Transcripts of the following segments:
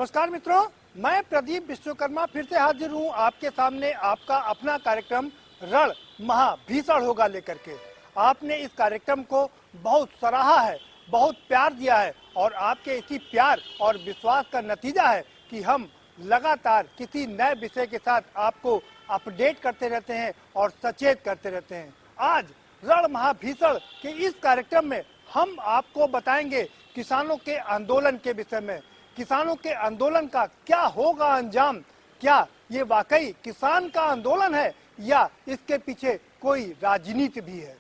नमस्कार मित्रों, मैं प्रदीप विश्वकर्मा फिर से हाजिर हूं आपके सामने आपका अपना कार्यक्रम रण महाभीषण होगा लेकर के। आपने इस कार्यक्रम को बहुत सराहा है, बहुत प्यार दिया है और आपके इसी प्यार और विश्वास का नतीजा है कि हम लगातार किसी नए विषय के साथ आपको अपडेट करते रहते हैं और सचेत करते रहते हैं। आज रण महाभीषण के इस कार्यक्रम में हम आपको बताएंगे किसानों के आंदोलन के विषय में। किसानों के आंदोलन का क्या होगा अंजाम? क्या ये वाकई किसान का आंदोलन है या इसके पीछे कोई राजनीति भी है?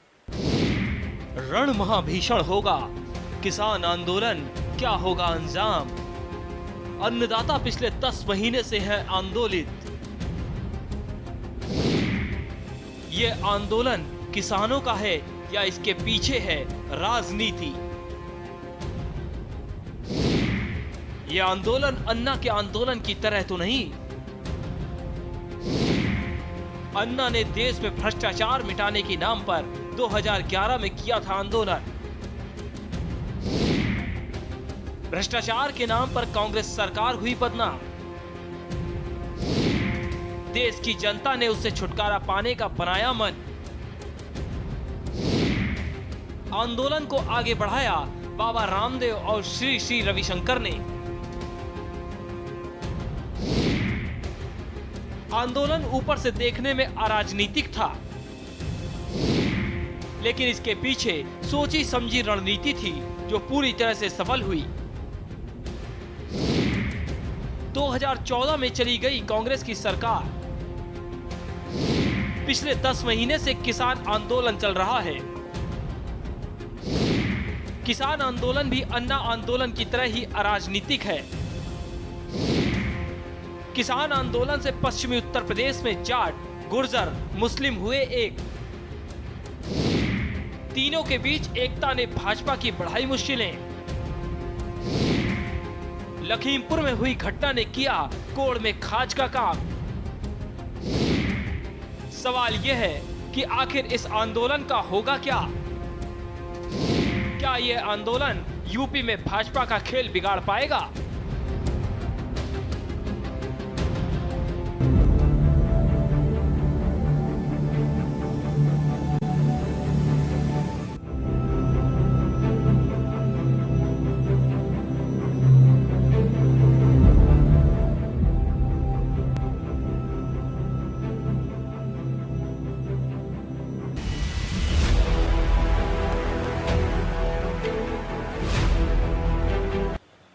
रण महाभीषण होगा, किसान आंदोलन क्या होगा अंजाम? अन्नदाता पिछले 10 महीने से है आंदोलित। ये आंदोलन किसानों का है या इसके पीछे है राजनीति? ये आंदोलन अन्ना के आंदोलन की तरह तो नहीं। अन्ना ने देश में भ्रष्टाचार मिटाने के नाम पर 2011 में किया था आंदोलन। भ्रष्टाचार के नाम पर कांग्रेस सरकार हुई बदनाम। देश की जनता ने उससे छुटकारा पाने का बनाया मन। आंदोलन को आगे बढ़ाया बाबा रामदेव और श्री श्री रविशंकर ने। आंदोलन ऊपर से देखने में अराजनीतिक था, लेकिन इसके पीछे सोची समझी रणनीति थी जो पूरी तरह से सफल हुई। 2014 में चली गई कांग्रेस की सरकार। पिछले 10 महीने से किसान आंदोलन चल रहा है। किसान आंदोलन भी अन्ना आंदोलन की तरह ही अराजनीतिक है। किसान आंदोलन से पश्चिमी उत्तर प्रदेश में जाट, गुर्जर, मुस्लिम हुए एक। तीनों के बीच एकता ने भाजपा की बढ़ाई मुश्किलें। लखीमपुर में हुई घटना ने किया कोड़ में खाज का काम। सवाल यह है कि आखिर इस आंदोलन का होगा क्या? क्या यह आंदोलन यूपी में भाजपा का खेल बिगाड़ पाएगा?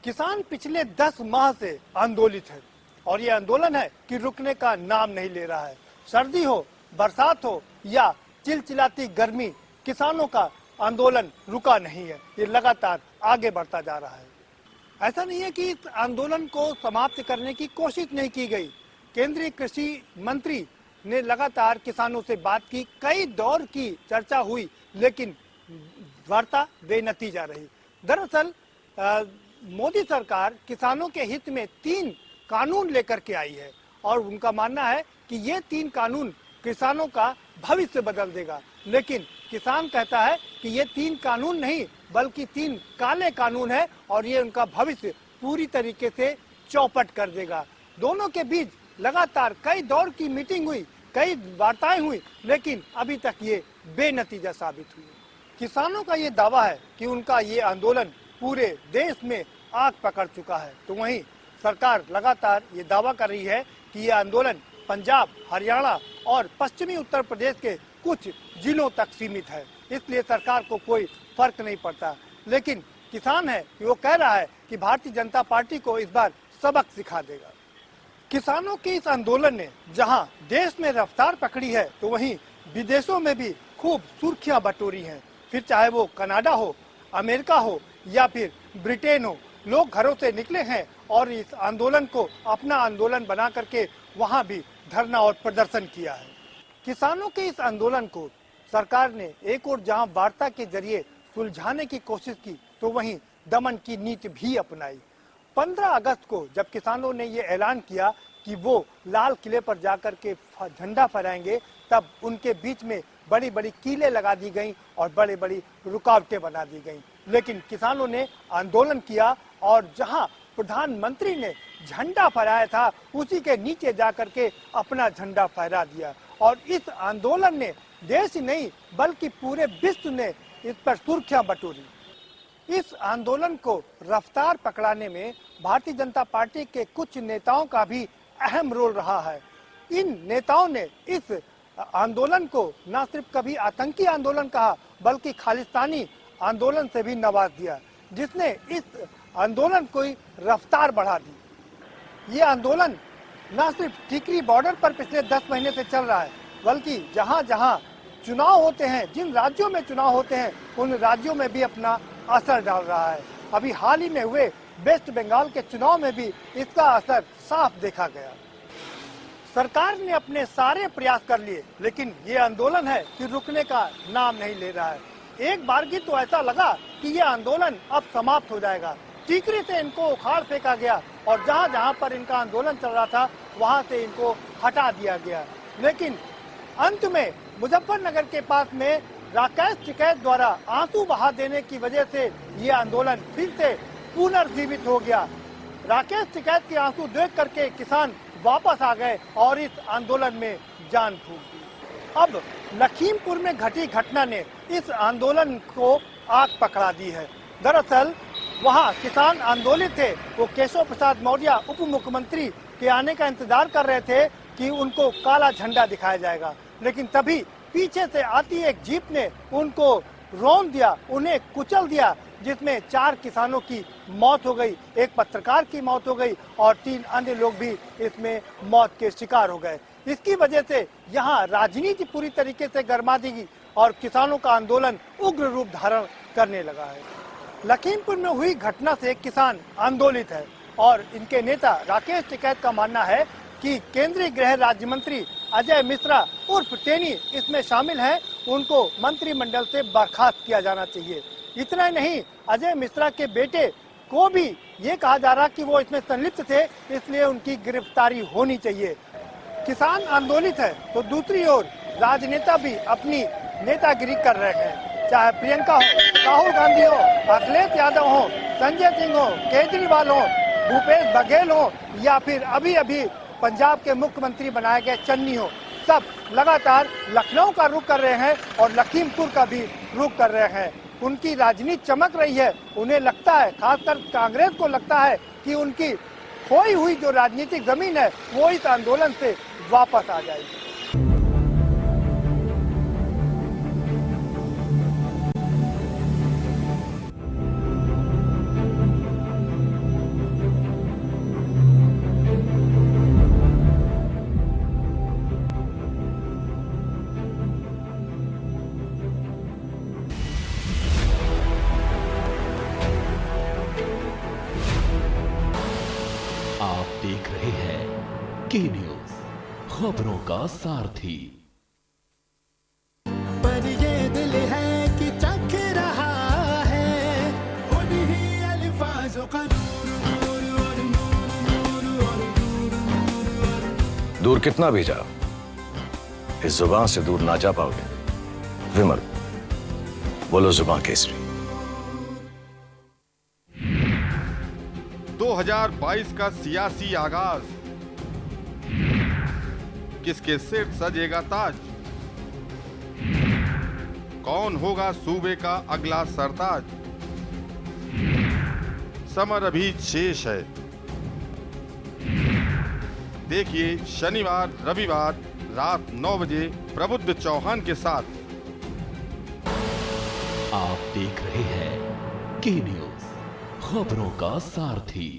किसान पिछले 10 माह से आंदोलित है और ये आंदोलन है कि रुकने का नाम नहीं ले रहा है। सर्दी हो, बरसात हो या चिलचिलाती गर्मी, किसानों का आंदोलन रुका नहीं है। ये लगातार आगे बढ़ता जा रहा है। ऐसा नहीं है कि इस आंदोलन को समाप्त करने की कोशिश नहीं की गई। केंद्रीय कृषि मंत्री ने लगातार किसानों से बात की, कई दौर की चर्चा हुई, लेकिन वार्ता बेनतीजा रही। दरअसल मोदी सरकार किसानों के हित में 3 कानून लेकर के आई है और उनका मानना है कि ये 3 कानून किसानों का भविष्य बदल देगा। लेकिन किसान कहता है कि ये 3 कानून नहीं बल्कि 3 काले कानून है और ये उनका भविष्य पूरी तरीके से चौपट कर देगा। दोनों के बीच लगातार कई दौर की मीटिंग हुई, कई वार्ताएं हुई, लेकिन अभी तक ये बेनतीजा साबित हुई। किसानों का ये दावा है कि उनका ये आंदोलन पूरे देश में आग पकड़ चुका है, तो वहीं सरकार लगातार ये दावा कर रही है कि ये आंदोलन पंजाब, हरियाणा और पश्चिमी उत्तर प्रदेश के कुछ जिलों तक सीमित है, इसलिए सरकार को कोई फर्क नहीं पड़ता। लेकिन किसान है कि वो कह रहा है कि भारतीय जनता पार्टी को इस बार सबक सिखा देगा। किसानों के इस आंदोलन ने जहां देश में रफ्तार पकड़ी है, तो वहीं विदेशों में भी खूब सुर्खियां बटोरी हैं। फिर चाहे वो कनाडा हो, अमेरिका हो या फिर ब्रिटेन हो, लोग घरों से निकले हैं और इस आंदोलन को अपना आंदोलन बना करके वहां भी धरना और प्रदर्शन किया है। किसानों के इस आंदोलन को सरकार ने एक और जहां वार्ता के जरिए सुलझाने की कोशिश की, तो वहीं दमन की नीति भी अपनाई। 15 अगस्त को जब किसानों ने ये ऐलान किया कि वो लाल किले पर जाकर के झंडा फहराएंगे, तब उनके बीच में बड़ी बड़ी कीलें लगा दी गईं और बड़ी बड़ी रुकावटें बना दी गईं। लेकिन किसानों ने आंदोलन किया और जहां प्रधानमंत्री ने झंडा फहराया था उसी के नीचे जाकर के अपना झंडा फहरा दिया। और इस आंदोलन ने देश ही नहीं बल्कि पूरे विश्व ने इस पर सुर्खियां बटोरी। इस आंदोलन को रफ्तार पकड़ाने में भारतीय जनता पार्टी के कुछ नेताओं का भी अहम रोल रहा है। इन नेताओं ने इस आंदोलन को न सिर्फ कभी आतंकी आंदोलन कहा बल्कि खालिस्तानी आंदोलन से भी नवाज दिया, जिसने इस आंदोलन को रफ्तार बढ़ा दी। ये आंदोलन न सिर्फ टिकरी बॉर्डर पर पिछले 10 महीने से चल रहा है बल्कि जहां जहां चुनाव होते हैं, जिन राज्यों में चुनाव होते हैं, उन राज्यों में भी अपना असर डाल रहा है। अभी हाल ही में हुए वेस्ट बंगाल के चुनाव में भी इसका असर साफ देखा गया। सरकार ने अपने सारे प्रयास कर लिए, लेकिन ये आंदोलन है कि रुकने का नाम नहीं ले रहा है। एक बार की तो ऐसा लगा कि ये आंदोलन अब समाप्त हो जाएगा। टीकरी से इनको उखाड़ फेंका गया और जहां जहां पर इनका आंदोलन चल रहा था वहां से इनको हटा दिया गया। लेकिन अंत में मुजफ्फरनगर के पास में राकेश टिकैत द्वारा आंसू बहा देने की वजह से ये आंदोलन फिर से पुनर्जीवित हो गया। राकेश टिकैत के आंसू देख करके किसान वापस आ गए और इस आंदोलन में जान फूंक दी। अब लखीमपुर में घटी घटना ने इस आंदोलन को आग पकड़ा दी है। दरअसल वहां किसान आंदोलित थे, वो केशव प्रसाद मौर्य उप मुख्यमंत्री के आने का इंतजार कर रहे थे कि उनको काला झंडा दिखाया जाएगा, लेकिन तभी पीछे से आती एक जीप ने उनको रौंद दिया, उन्हें कुचल दिया, जिसमें 4 किसानों की मौत हो गई, एक पत्रकार की मौत हो गई और 3 अन्य लोग भी इसमें मौत के शिकार हो गए। इसकी वजह से यहाँ राजनीति पूरी तरीके से गरमा दी और किसानों का आंदोलन उग्र रूप धारण करने लगा है। लखीमपुर में हुई घटना से किसान आंदोलित है और इनके नेता राकेश टिकैत का मानना है कि केंद्रीय गृह राज्य मंत्री अजय मिश्रा उर्फ टेनी इसमें शामिल हैं, उनको मंत्रिमंडल से बर्खास्त किया जाना चाहिए। इतना ही नहीं, अजय मिश्रा के बेटे को भी ये कहा जा रहा कि वो इसमें संलिप्त थे, इसलिए उनकी गिरफ्तारी होनी चाहिए। किसान आंदोलित है तो दूसरी ओर राजनेता भी अपनी नेतागिरी कर रहे हैं, चाहे प्रियंका हो, राहुल गांधी हो, अखिलेश यादव हो, संजय सिंह हो, केजरीवाल हो, भूपेश बघेल हो या फिर अभी अभी पंजाब के मुख्यमंत्री बनाए गए चन्नी हो, सब लगातार लखनऊ का रुख कर रहे हैं और लखीमपुर का भी रुख कर रहे हैं। उनकी राजनीति चमक रही है। उन्हें लगता है, खासकर कांग्रेस को लगता है कि उनकी खोई हुई जो राजनीतिक जमीन है वो इस आंदोलन से वापस आ जाएगी। आप देख रहे हैं के न्यूज, खबरों का सारथी। पर ये दिल है कि चख रहा है उन्हीं अल्फाजों का दूर कितना भी जाओ, इस जुबान से दूर ना जा पाओगे। विमल, बोलो जुबान केसरी। 2022 का सियासी आगाज, किसके सिर सजेगा ताज, कौन होगा सूबे का अगला सरताज, समर अभी शेष है। देखिए शनिवार रविवार रात 9 बजे प्रबुद्ध चौहान के साथ। आप देख रहे हैं के न्यूज, खबरों का सारथी।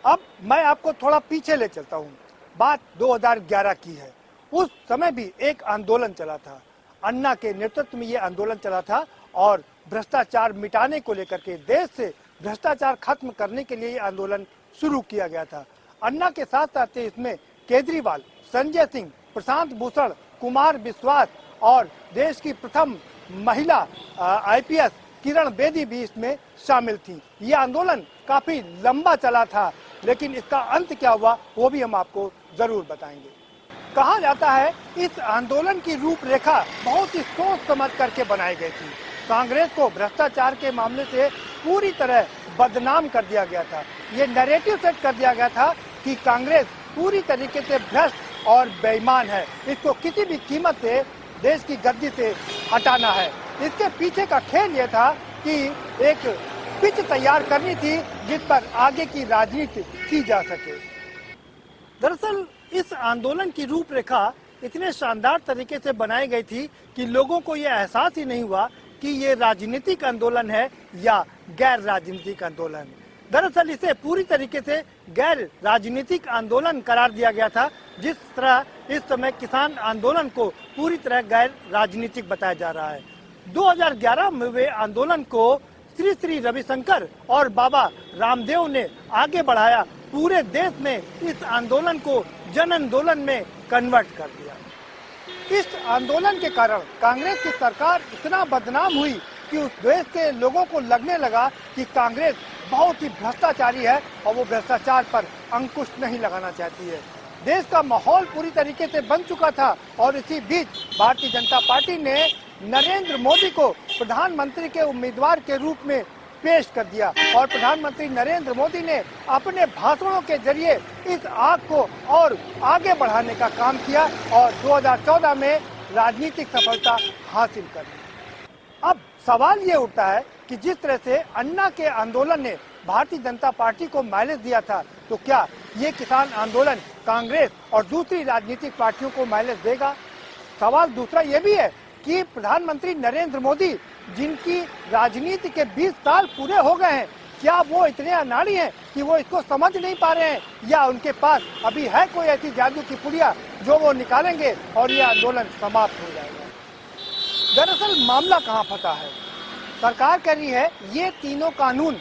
अब मैं आपको थोड़ा पीछे ले चलता हूँ। बात 2011 की है। उस समय भी एक आंदोलन चला था, अन्ना के नेतृत्व में ये आंदोलन चला था और भ्रष्टाचार मिटाने को लेकर के, देश से भ्रष्टाचार खत्म करने के लिए ये आंदोलन शुरू किया गया था। अन्ना के साथ साथ इसमें केजरीवाल, संजय सिंह, प्रशांत भूषण, कुमार विश्वास और देश की प्रथम महिला IPS किरण बेदी भी इसमें शामिल थी। ये आंदोलन काफी लंबा चला था, लेकिन इसका अंत क्या हुआ वो भी हम आपको जरूर बताएंगे। कहा जाता है इस आंदोलन की रूपरेखा बहुत ही सोच समझ करके बनाई गई थी। कांग्रेस को भ्रष्टाचार के मामले से पूरी तरह बदनाम कर दिया गया था। ये नैरेटिव सेट कर दिया गया था कि कांग्रेस पूरी तरीके से भ्रष्ट और बेईमान है, इसको किसी भी कीमत से देश की गद्दी से हटाना है। इसके पीछे का खेल ये था कि एक पिच तैयार करनी थी जिस पर आगे की राजनीति की जा सके। दरअसल इस आंदोलन की रूपरेखा इतने शानदार तरीके से बनाई गई थी कि लोगों को यह एहसास ही नहीं हुआ कि ये राजनीतिक आंदोलन है या गैर राजनीतिक आंदोलन। दरअसल इसे पूरी तरीके से गैर राजनीतिक आंदोलन करार दिया गया था, जिस तरह इस समय किसान आंदोलन को पूरी तरह गैर राजनीतिक बताया जा रहा है। 2011 में हुए आंदोलन को श्री श्री रविशंकर और बाबा रामदेव ने आगे बढ़ाया। पूरे देश में इस आंदोलन को जन आंदोलन में कन्वर्ट कर दिया। इस आंदोलन के कारण कांग्रेस की सरकार इतना बदनाम हुई कि उस देश के लोगों को लगने लगा कि कांग्रेस बहुत ही भ्रष्टाचारी है और वो भ्रष्टाचार पर अंकुश नहीं लगाना चाहती है। देश का माहौल पूरी तरीके से बन चुका था और इसी बीच भारतीय जनता पार्टी ने नरेंद्र मोदी को प्रधानमंत्री के उम्मीदवार के रूप में पेश कर दिया और प्रधानमंत्री नरेंद्र मोदी ने अपने भाषणों के जरिए इस आग को और आगे बढ़ाने का काम किया और 2014 में राजनीतिक सफलता हासिल कर ली। अब सवाल ये उठता है कि जिस तरह से अन्ना के आंदोलन ने भारतीय जनता पार्टी को माइलेज दिया था, तो क्या ये किसान आंदोलन कांग्रेस और दूसरी राजनीतिक पार्टियों को माइलेज देगा? सवाल दूसरा ये भी है कि प्रधानमंत्री नरेंद्र मोदी, जिनकी राजनीति के 20 साल पूरे हो गए हैं, क्या वो इतने अनाड़ी हैं कि वो इसको समझ नहीं पा रहे हैं, या उनके पास अभी है कोई ऐसी जादू की पुड़िया जो वो निकालेंगे और ये आंदोलन समाप्त हो जाएगा? दरअसल मामला कहाँ फंसा है? सरकार कह रही है ये तीनों कानून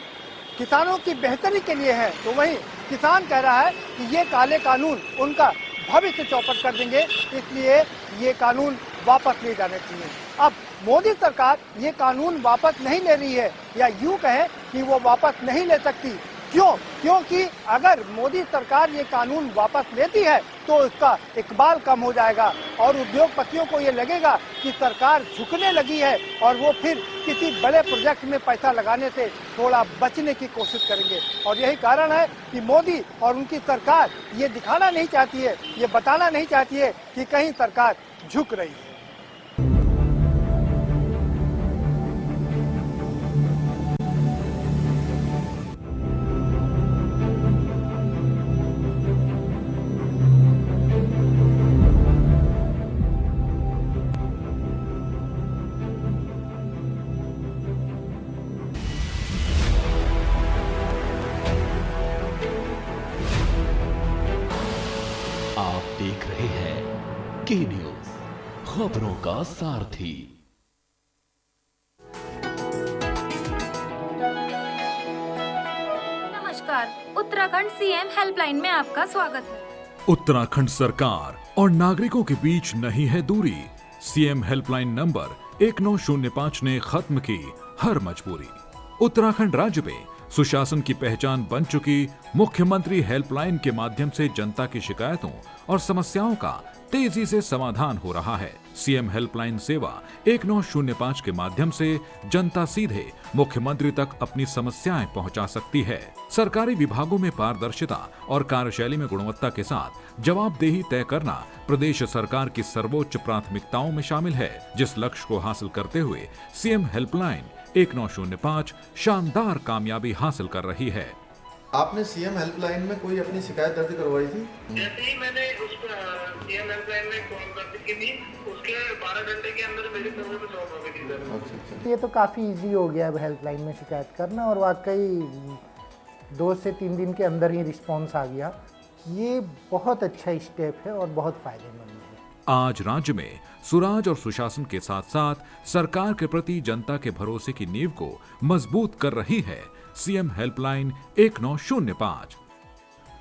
किसानों की बेहतरी के लिए है, तो वहीं किसान कह रहा है कि ये काले कानून उनका भविष्य चौपट कर देंगे, इसलिए ये कानून वापस ले जाने चाहिए। अब मोदी सरकार ये कानून वापस नहीं ले रही है, या यूं कहें कि वो वापस नहीं ले सकती। क्यों? क्योंकि अगर मोदी सरकार ये कानून वापस लेती है तो उसका इकबाल कम हो जाएगा और उद्योगपतियों को ये लगेगा कि सरकार झुकने लगी है और वो फिर किसी बड़े प्रोजेक्ट में पैसा लगाने से थोड़ा बचने की कोशिश करेंगे। और यही कारण है कि मोदी और उनकी सरकार ये दिखाना नहीं चाहती है, ये बताना नहीं चाहती है कि कहीं सरकार झुक रही है। आप देख रहे हैं के न्यूज, खबरों का सारथी। नमस्कार, उत्तराखंड सीएम हेल्पलाइन में आपका स्वागत है। उत्तराखंड सरकार और नागरिकों के बीच नहीं है दूरी। सीएम हेल्पलाइन नंबर 1905 ने खत्म की हर मजबूरी। उत्तराखंड राज्य में सुशासन की पहचान बन चुकी मुख्यमंत्री हेल्पलाइन के माध्यम से जनता की शिकायतों और समस्याओं का तेजी से समाधान हो रहा है। सीएम हेल्पलाइन सेवा 1905 के माध्यम से जनता सीधे मुख्यमंत्री तक अपनी समस्याएं पहुंचा सकती है। सरकारी विभागों में पारदर्शिता और कार्यशैली में गुणवत्ता के साथ जवाबदेही तय करना प्रदेश सरकार की सर्वोच्च प्राथमिकताओं में शामिल है, जिस लक्ष्य को हासिल करते हुए सीएम हेल्पलाइन 1905 शानदार कामयाबी हासिल कर रही है। आपने सीएम हेल्पलाइन में कोई अपनी शिकायत दर्ज करवाई थी? जैसे ही मैंने उस सीएम हेल्पलाइन में कॉल कर की थी, उसके 12 घंटे के अंदर मेरी सर्वे में सॉल्व हो गई थी सर। अच्छा। ये तो काफ़ी इजी हो गया है हेल्पलाइन में शिकायत करना, और वाकई 2 से 3 दिन के अंदर ही रिस्पॉन्स आ गया। ये बहुत अच्छा स्टेप है और बहुत फायदेमंद है। आज राज्य में सुराज और सुशासन के साथ साथ सरकार के प्रति जनता के भरोसे की नींव को मजबूत कर रही है सीएम हेल्पलाइन 1905।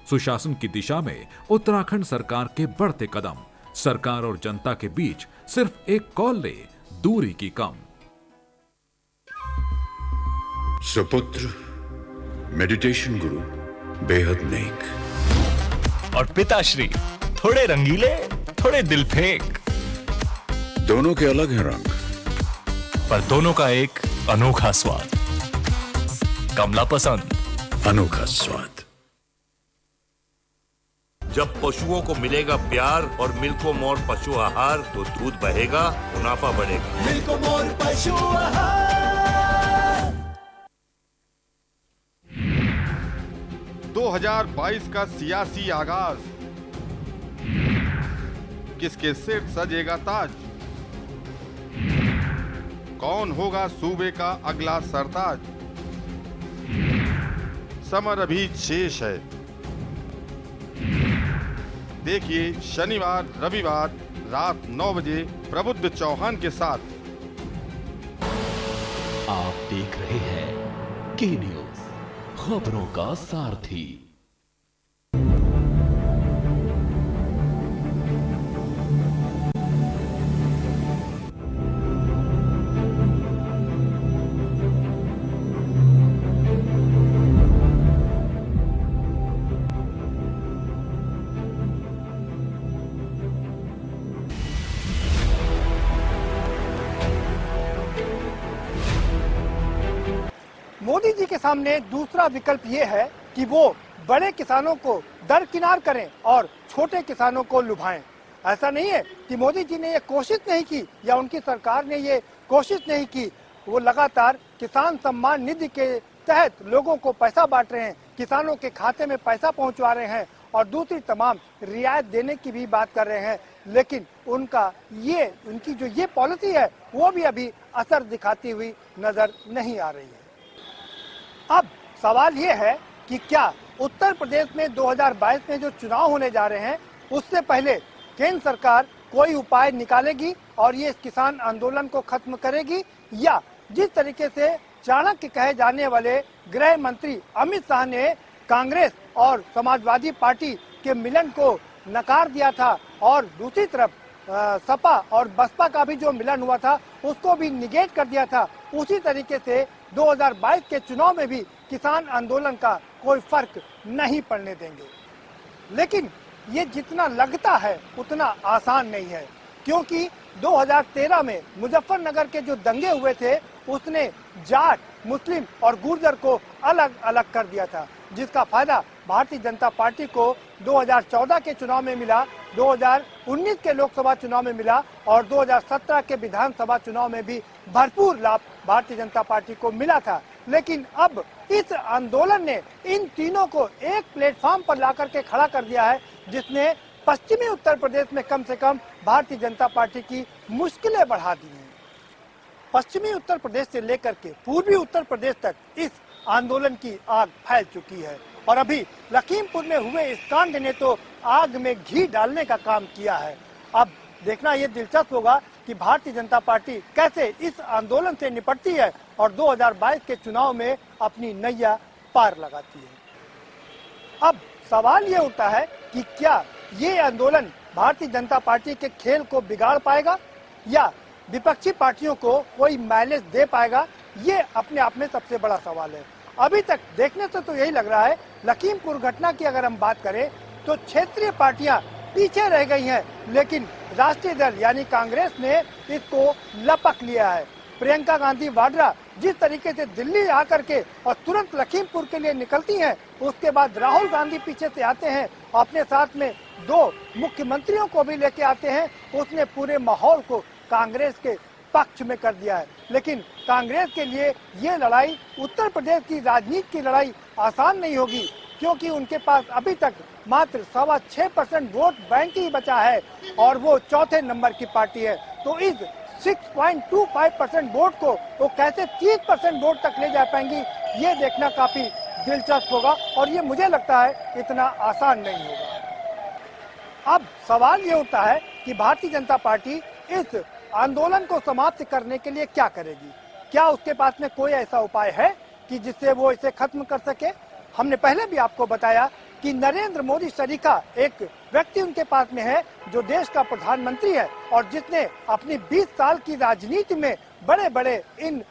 सुशासन की दिशा में उत्तराखंड सरकार के बढ़ते कदम। सरकार और जनता के बीच सिर्फ एक कॉल ले दूरी की कम। सुपुत्र मेडिटेशन गुरु बेहद नेक और पिताश्री थोड़े रंगीले थोड़े दिल फेंक। दोनों के अलग हैं रंग, पर दोनों का एक अनोखा स्वाद। कमला पसंद, अनोखा स्वाद। जब पशुओं को मिलेगा प्यार और मिल्को मोर पशु आहार तो दूध बहेगा, मुनाफा बढ़ेगा। मिल्को मोर पशु आहार। 2022 का सियासी आगाज, किसके सिर सजेगा ताज? कौन होगा सूबे का अगला सरताज? समर अभी शेष है। देखिए शनिवार रविवार रात 9 बजे प्रबुद्ध चौहान के साथ। आप देख रहे हैं के न्यूज, खबरों का सारथी। मोदी जी के सामने दूसरा विकल्प ये है कि वो बड़े किसानों को दरकिनार करें और छोटे किसानों को लुभाएं। ऐसा नहीं है कि मोदी जी ने ये कोशिश नहीं की या उनकी सरकार ने ये कोशिश नहीं की। वो लगातार किसान सम्मान निधि के तहत लोगों को पैसा बांट रहे हैं, किसानों के खाते में पैसा पहुंचवा रहे हैं और दूसरी तमाम रियायत देने की भी बात कर रहे हैं। लेकिन उनकी जो ये पॉलिसी है वो भी अभी असर दिखाती हुई नजर नहीं आ रही है। अब सवाल ये है कि क्या उत्तर प्रदेश में 2022 में जो चुनाव होने जा रहे हैं उससे पहले केंद्र सरकार कोई उपाय निकालेगी और ये किसान आंदोलन को खत्म करेगी, या जिस तरीके से चाणक्य कहे जाने वाले गृह मंत्री अमित शाह ने कांग्रेस और समाजवादी पार्टी के मिलन को नकार दिया था और दूसरी तरफ सपा और बसपा का भी जो मिलन हुआ था उसको भी निगेट कर दिया था, उसी तरीके से 2022 के चुनाव में भी किसान आंदोलन का कोई फर्क नहीं पड़ने देंगे। लेकिन ये जितना लगता है उतना आसान नहीं है, क्योंकि 2013 में मुजफ्फरनगर के जो दंगे हुए थे उसने जाट, मुस्लिम और गुर्जर को अलग अलग कर दिया था, जिसका फायदा भारतीय जनता पार्टी को 2014 के चुनाव में मिला, 2019 के लोकसभा चुनाव में मिला और 2017 के विधानसभा चुनाव में भी भरपूर लाभ भारतीय जनता पार्टी को मिला था। लेकिन अब इस आंदोलन ने इन तीनों को एक प्लेटफॉर्म पर लाकर के खड़ा कर दिया है, जिसने पश्चिमी उत्तर प्रदेश में कम से कम भारतीय जनता पार्टी की मुश्किलें बढ़ा दी हैं। पश्चिमी उत्तर प्रदेश से लेकर के पूर्वी उत्तर प्रदेश तक इस आंदोलन की आग फैल चुकी है और अभी लखीमपुर में हुए इस कांड ने तो आग में घी डालने का काम किया है। अब देखना ये दिलचस्प होगा कि भारतीय जनता पार्टी कैसे इस आंदोलन से निपटती है और 2022 के चुनाव में अपनी नैया पार लगाती है। अब सवाल ये उठता है कि क्या ये आंदोलन भारतीय जनता पार्टी के खेल को बिगाड़ पाएगा या विपक्षी पार्टियों को कोई माइलेज दे पाएगा? ये अपने आप में सबसे बड़ा सवाल है। अभी तक देखने से तो यही लग रहा है, लखीमपुर घटना की अगर हम बात करें तो क्षेत्रीय पार्टियां पीछे रह गई हैं, लेकिन राष्ट्रीय दल यानी कांग्रेस ने इसको लपक लिया है। प्रियंका गांधी वाड्रा जिस तरीके से दिल्ली आकर के और तुरंत लखीमपुर के लिए निकलती हैं, उसके बाद राहुल गांधी पीछे से आते हैं, अपने साथ में 2 मुख्यमंत्रियों को भी लेके आते हैं। उसने पूरे माहौल को कांग्रेस के पक्ष में कर दिया है। लेकिन कांग्रेस के लिए ये लड़ाई, उत्तर प्रदेश की राजनीति की लड़ाई आसान नहीं होगी, क्योंकि उनके पास अभी तक मात्र 6.25% वोट बैंक ही बचा है और वो चौथे नंबर की पार्टी है। तो इस 6.25% वोट को वो कैसे 30% वोट तक ले जा पाएंगी, ये देखना काफी दिलचस्प होगा और ये मुझे लगता है इतना आसान नहीं होगा। अब सवाल ये उठता है कि भारतीय जनता पार्टी इस आंदोलन को समाप्त करने के लिए क्या करेगी? क्या उसके पास में कोई ऐसा उपाय है कि जिससे वो इसे खत्म कर सके? हमने पहले भी आपको बताया कि नरेंद्र मोदी सरीखा एक व्यक्ति उनके पास में है जो देश का प्रधानमंत्री है और जिसने अपनी 20 साल की राजनीति में बड़े बड़े इन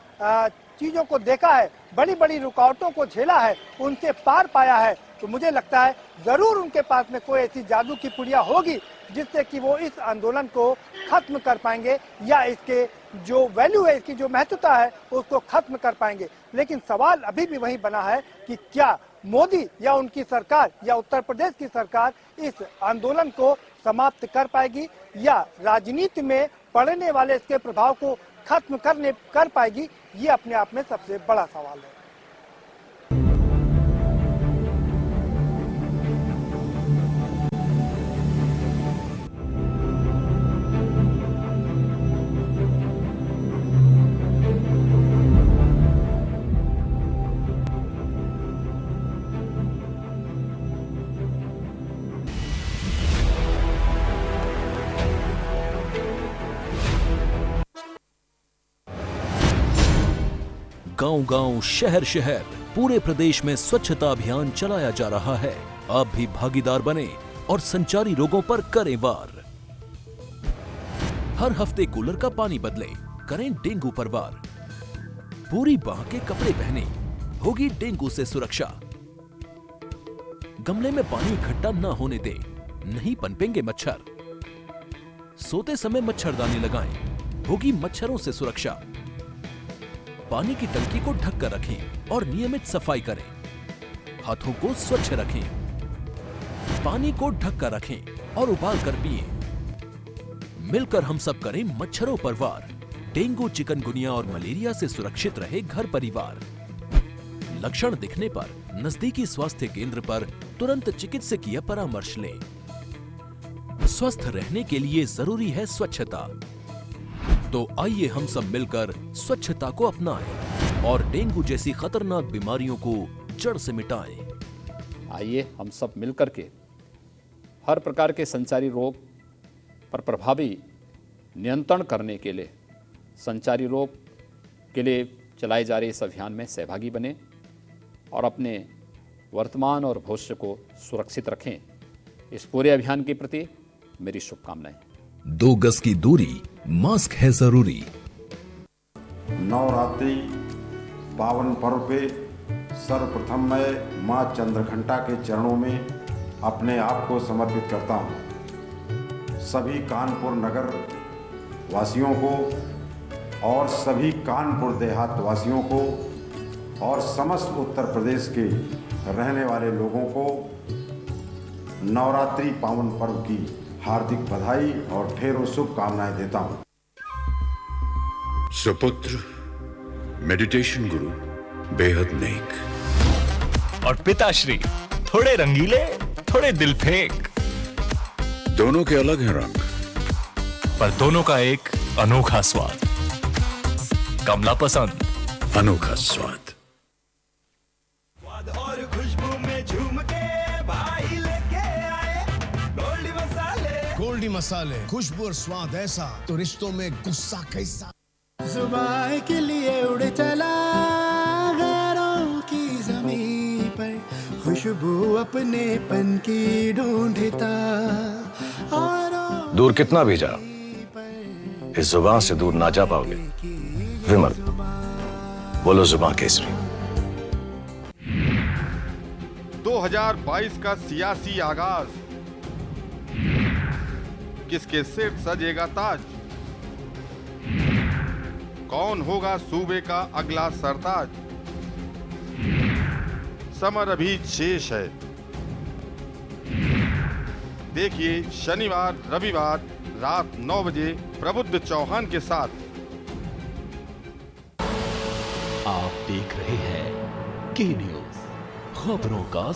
चीजों को देखा है, बड़ी बड़ी रुकावटों को झेला है, उनसे पार पाया है। तो मुझे लगता है जरूर उनके पास में कोई ऐसी जादू की पुड़िया होगी जिससे कि वो इस आंदोलन को खत्म कर पाएंगे या इसके जो वैल्यू है, इसकी जो महत्वता है उसको खत्म कर पाएंगे। लेकिन सवाल अभी भी वही बना है कि क्या मोदी या उनकी सरकार या उत्तर प्रदेश की सरकार इस आंदोलन को समाप्त कर पाएगी या राजनीति में पड़ने वाले इसके प्रभाव को खत्म कर पाएगी, ये अपने आप में सबसे बड़ा सवाल है। गांव-गांव, शहर-शहर, पूरे प्रदेश में स्वच्छता अभियान चलाया जा रहा है। आप भी भागीदार बने और संचारी रोगों पर करें वार। हर हफ्ते कूलर का पानी बदले, करें डेंगू पर वार। पूरी बाह के कपड़े पहने, होगी डेंगू से सुरक्षा। गमले में पानी इकट्ठा न होने दें, नहीं पनपेंगे मच्छर। सोते समय मच्छरदानी लगाएं, होगी मच्छरों से सुरक्षा। पानी की टंकी को ढककर रखें और नियमित सफाई करें। हाथों को स्वच्छ रखें। पानी को ढककर रखें और उबाल कर पिएं। मिलकर हम सब करें मच्छरों पर वार। डेंगू, चिकनगुनिया और मलेरिया से सुरक्षित रहे घर परिवार। लक्षण दिखने पर नजदीकी स्वास्थ्य केंद्र पर तुरंत चिकित्सकीय परामर्श लें। स्वस्थ रहने के लिए जरूरी है स्वच्छता। तो आइए हम सब मिलकर स्वच्छता को अपनाएं और डेंगू जैसी खतरनाक बीमारियों को जड़ से मिटाएं। आइए हम सब मिलकर के हर प्रकार के संचारी रोग पर प्रभावी नियंत्रण करने के लिए संचारी रोग के लिए चलाए जा रहे इस अभियान में सहभागी बने और अपने वर्तमान और भविष्य को सुरक्षित रखें। इस पूरे अभियान के प्रति मेरी शुभकामनाएं। 2 गज की दूरी, मास्क है जरूरी। नवरात्रि पावन पर्व पे सर्वप्रथम मैं मां चंद्रघंटा के चरणों में अपने आप को समर्पित करता हूं। सभी कानपुर नगर वासियों को और सभी कानपुर देहात वासियों को और समस्त उत्तर प्रदेश के रहने वाले लोगों को नवरात्रि पावन पर्व की हार्दिक बधाई और ढेरों शुभकामनाएं देता हूं। सुपुत्र मेडिटेशन गुरु बेहद नेक और पिताश्री थोड़े रंगीले, थोड़े दिल फेंक। दोनों के अलग हैं रंग, पर दोनों का एक अनोखा स्वाद। कमला पसंद, अनोखा स्वाद। और खुशबू में झूम के भाई लेके आए गोल्डी मसाले। गोल्डी मसाले, खुशबू और स्वाद ऐसा तो रिश्तों में गुस्सा कैसा। सुबह के लिए उड़ चला गैरों की ज़मीं पर, खुशबू अपने पन की ढूंढता। और दूर कितना भी जा, इस जुबान से दूर ना जा पाओगे। विमल, बोलो जुबान केसरी। 2022 का सियासी आगाज, किसके सिर सजेगा ताज? कौन होगा सूबे का अगला सरताज? समर अभी शेष है। देखिए शनिवार रविवार रात 9 बजे प्रबुद्ध चौहान के साथ। आप देख रहे हैं के न्यूज़, खबरों का